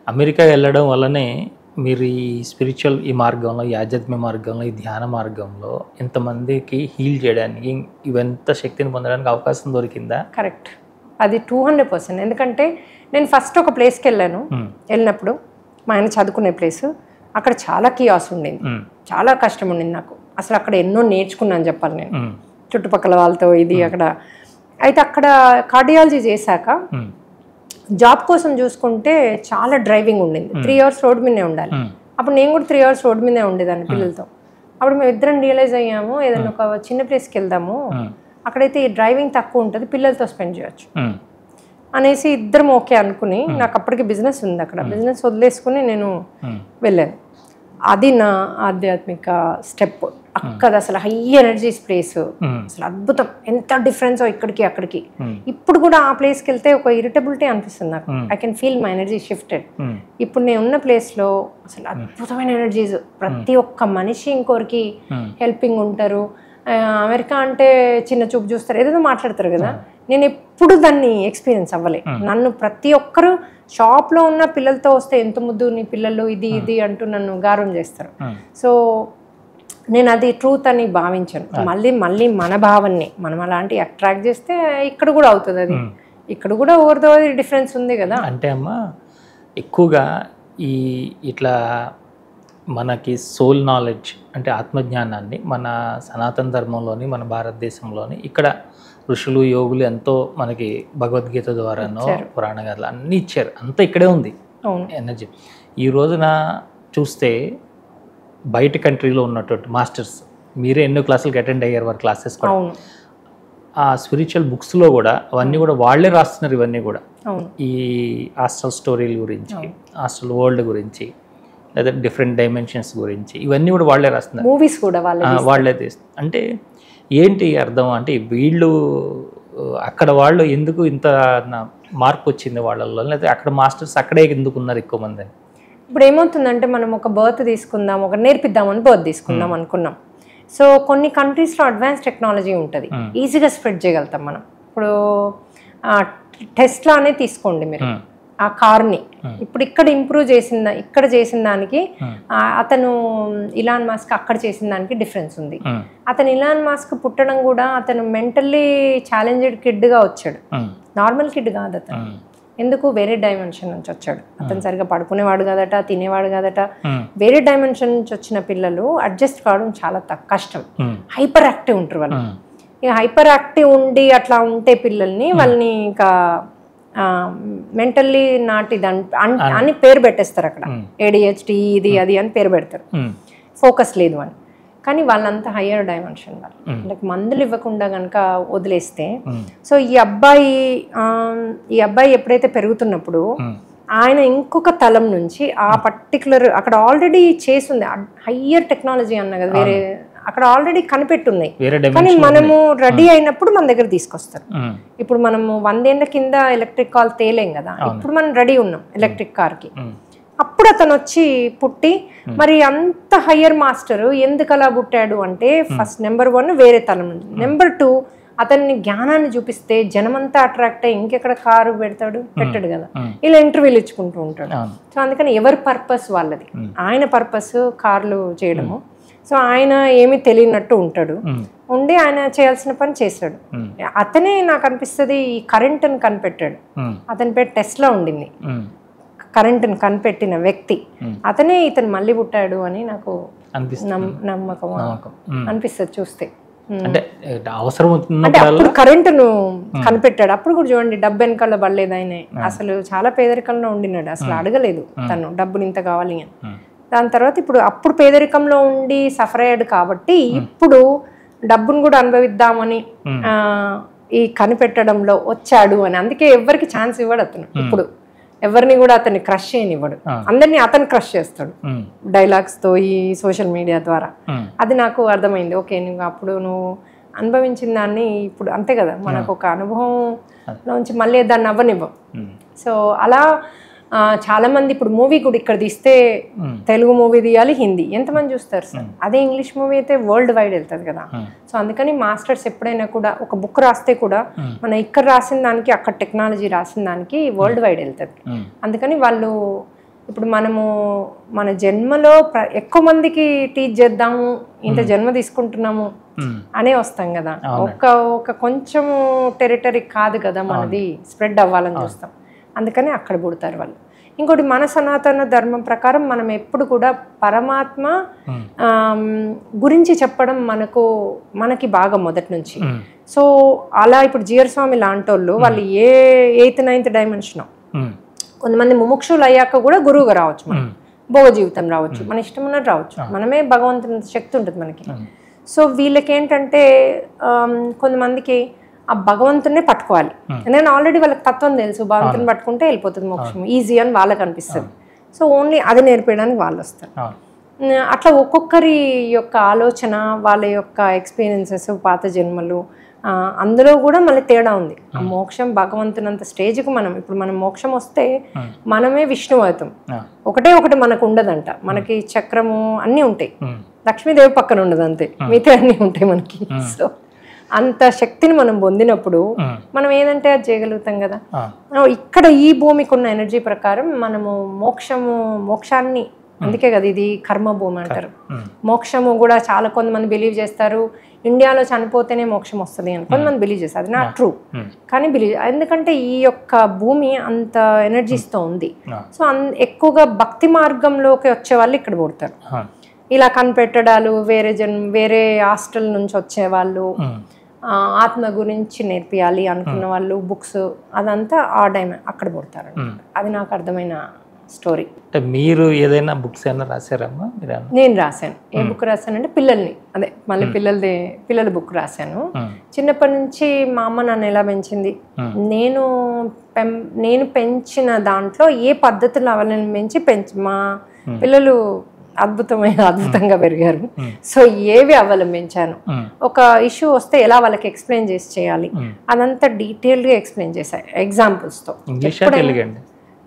America వెళ్ళడం వల్లనే మీరు ఈ స్పిరిచువల్ ఈ మార్గంలో, ఈ ఆధ్యాత్మిక మార్గంలో, ఈ ధ్యాన మార్గంలో ఇంతమందికి హీల్ చేయడానికి, ఇవంత శక్తిని పొందడానికి అవకాశం దొరికిందా? కరెక్ట్, అది 200%. ఎందుకంటే నేను ఫస్ట్ ఒక ప్లేస్కి వెళ్ళినప్పుడు మా ఆయన చదువుకునే ప్లేస్, అక్కడ చాలా కియాస్ ఉండింది, చాలా కష్టం ఉండింది నాకు. అసలు అక్కడ ఎన్నో నేర్చుకున్నాను చెప్పాలి నేను, చుట్టుపక్కల వాళ్ళతో ఇది అక్కడ. అయితే అక్కడ కార్డియాలజీ చేశాక జాబ్ కోసం చూసుకుంటే చాలా డ్రైవింగ్ ఉండింది. 3 hours రోడ్ మీదే ఉండాలి. అప్పుడు నేను కూడా 3 hours రోడ్ మీదే ఉండేదాన్ని పిల్లలతో. అప్పుడు మేము ఇద్దరం రియలైజ్ అయ్యాము, ఏదైనా ఒక చిన్న ప్లేస్కి వెళ్దాము, అక్కడైతే ఈ డ్రైవింగ్ తక్కువ ఉంటుంది, పిల్లలతో స్పెండ్ చేయొచ్చు అనేసి ఇద్దరం ఓకే అనుకుని, నాకు అప్పటికి బిజినెస్ ఉంది అక్కడ, బిజినెస్ వదిలేసుకుని నేను వెళ్ళాను. అది నా ఆధ్యాత్మిక స్టెప్. అక్కడ అసలు హై ఎనర్జీస్ ప్లేస్, అసలు అద్భుతం, ఎంత డిఫరెన్స్ ఇక్కడికి అక్కడికి. ఇప్పుడు కూడా ఆ ప్లేస్కి వెళ్తే ఒక ఇరిటబిలిటీ అనిపిస్తుంది నాకు, I can feel my energy shifted. ఇప్పుడు నేను ఉన్న ప్లేస్లో అసలు అద్భుతమైన ఎనర్జీస్, ప్రతి ఒక్క మనిషి ఇంకోరికి హెల్పింగ్ ఉంటారు. అమెరికా అంటే చిన్న చూపు చూస్తారు, ఏదేదో మాట్లాడతారు కదా, నేను ఎప్పుడు దాన్ని ఎక్స్పీరియన్స్ అవ్వలే. నన్ను ప్రతి ఒక్కరు షాప్లో ఉన్న పిల్లలతో వస్తే ఎంత ముద్దు నీ పిల్లలు ఇది ఇది అంటూ నన్ను గారం చేస్తారు. సో నేను అది ట్రూత్ అని భావించాను. మళ్ళీ మన భావాన్ని మనం అలాంటి అట్రాక్ట్ చేస్తే ఇక్కడ కూడా అవుతుంది. అది ఇక్కడ కూడా ఓవర్దో డిఫరెన్స్ ఉంది కదా. అంటే అమ్మ ఎక్కువగా ఈ ఇట్లా మనకి సోల్ నాలెడ్జ్ అంటే ఆత్మజ్ఞానాన్ని మన సనాతన ధర్మంలోని, మన భారతదేశంలోని ఇక్కడ ఋషులు యోగులు ఎంతో మనకి భగవద్గీత ద్వారానో పురాణ గాథలు అన్నీ ఇచ్చారు, అంతా ఇక్కడే ఉంది ఎనర్జీ. ఈ రోజున చూస్తే బయట కంట్రీలో ఉన్నటువంటి మాస్టర్స్, మీరే ఎన్నో క్లాసులకు అటెండ్ అయ్యారు వారి క్లాసెస్ కూడా, ఆ స్పిరిచువల్ బుక్స్లో కూడా అవన్నీ కూడా వాళ్ళే రాస్తున్నారు. ఇవన్నీ కూడా ఈ ఆస్ట్రల్ స్టోరీల గురించి, ఆస్ట్రల్ వరల్డ్ గురించి, లేదా డిఫరెంట్ డైమెన్షన్స్ గురించి, ఇవన్నీ కూడా వాళ్ళే రాస్తున్నారు. మూవీస్ కూడా వాళ్ళే తీస్తున్నారు. అంటే ఏంటి అర్థం అంటే వీళ్ళు అక్కడ వాళ్ళు ఎందుకు ఇంత మార్పు వచ్చింది వాళ్ళల్లో, లేదా అక్కడ మాస్టర్స్ అక్కడే ఎందుకు ఉన్నారు ఎక్కువ మంది? ఇప్పుడు ఏమవుతుందంటే మనం ఒక బర్త్ తీసుకుందాం, ఒక నేర్పిద్దామని బర్త్ తీసుకుందాం అనుకున్నాం. సో కొన్ని కంట్రీస్లో అడ్వాన్స్ టెక్నాలజీ ఉంటుంది, ఈజీగా స్ప్రెడ్ చేయగలుగుతాం మనం. ఇప్పుడు టెస్లానే తీసుకోండి మీరు, ఆ కార్ని ఇప్పుడు ఇక్కడ ఇంప్రూవ్ ఇక్కడ చేసిన దానికి అతను ఇలాన్ మాస్క్ అక్కడ చేసిన దానికి డిఫరెన్స్ ఉంది. అతను ఇలాన్ మాస్క్ పుట్టడం కూడా అతను మెంటల్లీ ఛాలెంజ్డ్ కిడ్గా వచ్చాడు, నార్మల్ కిడ్ కాదు అతను. ఎందుకు? వేరే డైమెన్షన్ నుంచి వచ్చాడు. అతను సరిగా పడుకునేవాడు కాదట, తినేవాడు కాదట. వేరే డైమెన్షన్ నుంచి వచ్చిన పిల్లలు అడ్జస్ట్ కావడం చాలా కష్టం, హైపర్ యాక్టివ్ ఉంటారు వాళ్ళు. ఇక హైపర్ యాక్టివ్ ఉండి అట్లా ఉంటే పిల్లల్ని వాళ్ళని ఇంకా మెంటల్లీ నాటిది అని పేరు పెట్టేస్తారు అక్కడ, ADHD ఇది అది అని పేరు పెడతారు, ఫోకస్ లేదు అని. కానీ వాళ్ళంతా హయ్యర్ డైమెన్షన్ వాళ్ళు, వాళ్ళకి మందులు ఇవ్వకుండా కనుక వదిలేస్తే. సో ఈ అబ్బాయి ఎప్పుడైతే పెరుగుతున్నప్పుడు ఆయన ఇంకొక తలం నుంచి ఆ పర్టికులర్ అక్కడ ఆల్రెడీ చేసింది హయ్యర్ టెక్నాలజీ అన్న కదా, వేరే అక్కడ ఆల్రెడీ కనిపెట్టున్నాయి, కానీ మనము రెడీ అయినప్పుడు మన దగ్గర తీసుకొస్తారు. ఇప్పుడు మనము 100 ఏళ్ల కింద ఎలక్ట్రిక్ కార్ తేలేం కదా, ఇప్పుడు మనం రెడీ ఉన్నాం ఎలక్ట్రిక్ కార్కి. అప్పుడు అతను వచ్చి పుట్టి మరి అంత హయ్యర్ మాస్టర్ ఎందుకు అలా పుట్టాడు అంటే, ఫస్ట్ నెంబర్ 1 వేరే తలం నుంచి, నెంబర్ 2 అతన్ని జ్ఞానాన్ని చూపిస్తే జనమంతా అట్రాక్ట్ అయ్యి ఇంకెక్కడ కారు పెట్టాడు కదా, ఇలా ఇంటర్వ్యూలు ఇచ్చుకుంటూ ఉంటాడు. సో అందుకని ఎవరి పర్పస్ వాళ్ళది, ఆయన పర్పస్ కార్లు చేయడము. సో ఆయన ఏమీ తెలియనట్టు ఉంటాడు, ఉండి ఆయన చేయాల్సిన పని చేశాడు. అతనే నాకు అనిపిస్తుంది ఈ కరెంట్ని కనిపెట్టాడు, అతని పేరు టెస్లా ఉండింది. కరెంట్ని కనిపెట్టిన వ్యక్తి అతనే ఇతను మళ్ళీ పుట్టాడు అని నాకు నమ్మకం అనిపిస్తుంది చూస్తే. అంటే అవసరం అంటే అప్పుడు కరెంటును కనిపెట్టాడు, అప్పుడు కూడా చూడండి డబ్బు వెనకాల పడలేదు ఆయన, అసలు చాలా పేదరికంలో ఉండినాడు, అసలు అడగలేదు తను డబ్బులు ఇంత కావాలి అని. దాని తర్వాత అప్పుడు పేదరికంలో ఉండి సఫర్ అయ్యాడు కాబట్టి ఇప్పుడు డబ్బును కూడా అనుభవిద్దామని ఈ కనిపెట్టడంలో వచ్చాడు అని. అందుకే ఎవరికి ఛాన్స్ ఇవ్వడు అతను. ఇప్పుడు ఎవరిని కూడా అతన్ని క్రష్ చేయనివ్వడు, అందరినీ అతను క్రష్ చేస్తాడు డైలాగ్స్తో ఈ సోషల్ మీడియా ద్వారా. అది నాకు అర్థమైంది. ఓకే, నువ్వు అప్పుడు నువ్వు అనుభవించిన దాన్ని ఇప్పుడు అంతే కదా, మనకు ఒక అనుభవంలోంచి మళ్ళీ దాన్ని అవ్వనివ్వం. సో అలా చాలామంది ఇప్పుడు మూవీ కూడా ఇక్కడ తీస్తే తెలుగు మూవీ తీయాలి, హిందీ ఎంతమంది చూస్తారు సార్? అదే ఇంగ్లీష్ మూవీ అయితే వరల్డ్ వైడ్ వెళ్తుంది కదా. సో అందుకని మాస్టర్స్ ఎప్పుడైనా కూడా ఒక బుక్ రాస్తే కూడా మన ఇక్కడ రాసిన దానికి అక్కడ టెక్నాలజీ రాసిన దానికి వరల్డ్ వైడ్ వెళ్తుంది. అందుకని వాళ్ళు ఇప్పుడు మనము మన జన్మలో ఎక్కువ మందికి టీచ్ చేద్దాము, ఇంత జన్మ తీసుకుంటున్నాము అనే వస్తాం కదా. ఒక కొంచెం టెరిటరీ కాదు కదా మనది, స్ప్రెడ్ అవ్వాలని చూస్తాం. అందుకని అక్కడ పుడతారు వాళ్ళు. ఇంకోటి మన సనాతన ధర్మం ప్రకారం మనం ఎప్పుడు కూడా పరమాత్మ గురించి చెప్పడం మనకి బాగా మొదటి నుంచి. సో అలా ఇప్పుడు జీఆర్ స్వామి లాంటి వాళ్ళు ఏ 8th 9th డైమెన్షన్, కొంతమంది ముముక్షులు అయ్యాక కూడా గురువుగా రావచ్చు, మనం భోగ జీవితం రావచ్చు, మన ఇష్టం ఉన్నట్టు రావచ్చు, మనమే భగవంతుని శక్తి ఉంటుంది మనకి. సో వీళ్ళకి ఏంటంటే కొంతమందికి ఆ భగవంతునే పట్టుకోవాలి, ఎందుకంటే ఆల్రెడీ వాళ్ళకి తత్వం తెలుసు, భగవంతుని పట్టుకుంటే వెళ్ళిపోతుంది మోక్షం ఈజీ అని వాళ్ళకి అనిపిస్తుంది. సో ఓన్లీ అది నేర్పేయడానికి వాళ్ళు వస్తారు. అట్లా ఒక్కొక్కరి యొక్క ఆలోచన, వాళ్ళ యొక్క ఎక్స్పీరియన్సెస్, పాత జన్మలు, అందులో కూడా మళ్ళీ తేడా ఉంది. ఆ మోక్షం భగవంతునంత స్టేజ్కి ఇప్పుడు మనం మోక్షం వస్తే మనమే విష్ణువు అవుతాం. ఒకటి మనకు ఉండదంట, మనకి చక్రము అన్నీ ఉంటాయి, లక్ష్మీదేవి పక్కన ఉండదు అంతే, మిగతా అన్నీ ఉంటాయి మనకి. సో అంత శక్తిని మనం పొందినప్పుడు మనం ఏదంటే అది చేయగలుగుతాం కదా. ఇక్కడ ఈ భూమికి ఉన్న ఎనర్జీ ప్రకారం మనము మోక్షాన్ని, అందుకే కదా ఇది కర్మ భూమి అంటారు. మోక్షము కూడా చాలా కొంతమంది బిలీవ్ చేస్తారు, ఇండియాలో చనిపోతేనే మోక్షం వస్తుంది అని కొంతమంది బిలీవ్ చేస్తారు. అది నాట్ ట్రూ, కానీ బిలీవ్, ఎందుకంటే ఈ యొక్క భూమి అంత ఎనర్జీస్తో ఉంది. సో ఎక్కువగా భక్తి మార్గంలోకి వచ్చే వాళ్ళు ఇక్కడ పుడతారు. ఇలా కనిపెట్టడాలు, వేరే హాస్టల్ నుంచి వచ్చే వాళ్ళు, ఆత్మ గురించి నేర్పియాలి అనుకున్న వాళ్ళు, బుక్స్, అదంతా ఆ టైం అక్కడ పుడతారు. అది నాకు అర్థమైన స్టోరీ. మీరు ఏదైనా బుక్స్ ఏమైనా రాశారమ్మా? నేను రాశాను. ఏ బుక్ రాశానంటే మళ్ళీ పిల్లల బుక్ రాశాను. చిన్నప్పటి నుంచి మా అమ్మ నన్ను ఎలా పెంచింది, నేను పెంచిన దాంట్లో ఏ పద్ధతులు అవలంబించి మా పిల్లలు అద్భుతంగా పెరిగారు. సో ఏవి అవలంబించాను, ఒక ఇష్యూ వస్తే ఎలా వాళ్ళకి ఎక్స్ప్లెయిన్ చేయాలి, అదంతా డీటెయిల్డ్గా ఎక్స్ప్లెయిన్ చేశాను ఎగ్జాంపుల్స్తో.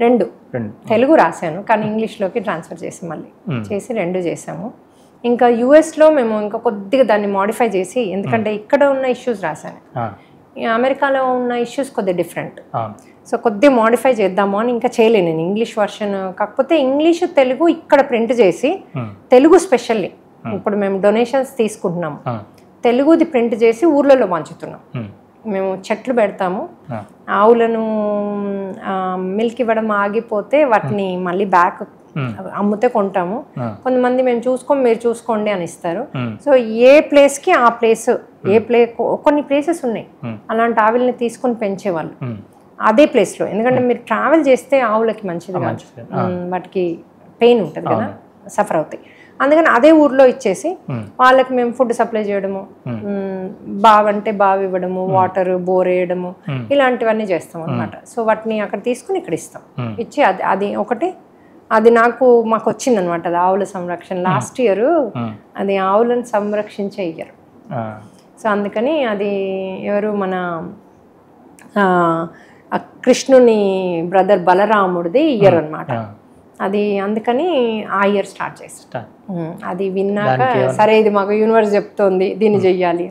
రెండు తెలుగు రాశాను, కానీ ఇంగ్లీష్లోకి ట్రాన్స్ఫర్ చేసి మళ్ళీ రెండు చేసాము. ఇంకా యుఎస్లో మేము ఇంకా కొద్దిగా దాన్ని మాడిఫై చేసి, ఎందుకంటే ఇక్కడ ఉన్న ఇష్యూస్ రాశాను, అమెరికాలో ఉన్న ఇష్యూస్ కొద్దిగా డిఫరెంట్. సో కొద్దిగా మాడిఫై చేద్దాము అని ఇంకా చేయలేను నేను ఇంగ్లీష్ వర్షన్. కాకపోతే ఇంగ్లీషు తెలుగు ఇక్కడ ప్రింట్ చేసి, తెలుగు స్పెషల్లీ ఇప్పుడు మేము డొనేషన్స్ తీసుకుంటున్నాము, తెలుగుది ప్రింట్ చేసి ఊర్లలో పంచుతున్నాం. మేము చెట్లు పెడతాము, ఆవులను మిల్క్ ఇవ్వడం ఆగిపోతే వాటిని మళ్ళీ బ్యాక్ అమ్ముతే కొంటాము. కొంతమంది మేము మీరు చూసుకోండి అని ఇస్తారు. సో ఏ ప్లేస్కి ఆ ప్లేస్, కొన్ని ప్లేసెస్ ఉన్నాయి అలాంటి ఆవుల్ని తీసుకొని పెంచేవాళ్ళు అదే ప్లేస్లో. ఎందుకంటే మీరు ట్రావెల్ చేస్తే ఆవులకి మంచిది కాదు, వాటికి పెయిన్ ఉంటుంది కదా, సఫర్ అవుతాయి. అందుకని అదే ఊర్లో ఇచ్చేసి వాళ్ళకి మేము ఫుడ్ సప్లై చేయడము, బావి ఇవ్వడము, వాటర్ బోర్ వేయడము, ఇలాంటివన్నీ చేస్తాం అనమాట. సో వాటిని అక్కడ తీసుకుని ఇక్కడ ఇస్తాం, ఇచ్చి అది ఒకటి అది మాకు వచ్చిందనమాట. అది ఆవుల సంరక్షణ. లాస్ట్ ఇయర్ అది ఆవులను సంరక్షించే ఇయర్. సో అందుకని అది ఎవరు మన కృష్ణుని బ్రదర్ బలరాముడిది ఇయర్ అనమాట అది. అందుకని ఆ ఇయర్ స్టార్ట్ చేస్తాం. అది విన్నాక సరే ఇది మాకు యూనివర్స్ చెప్తోంది దీన్ని చెయ్యాలి.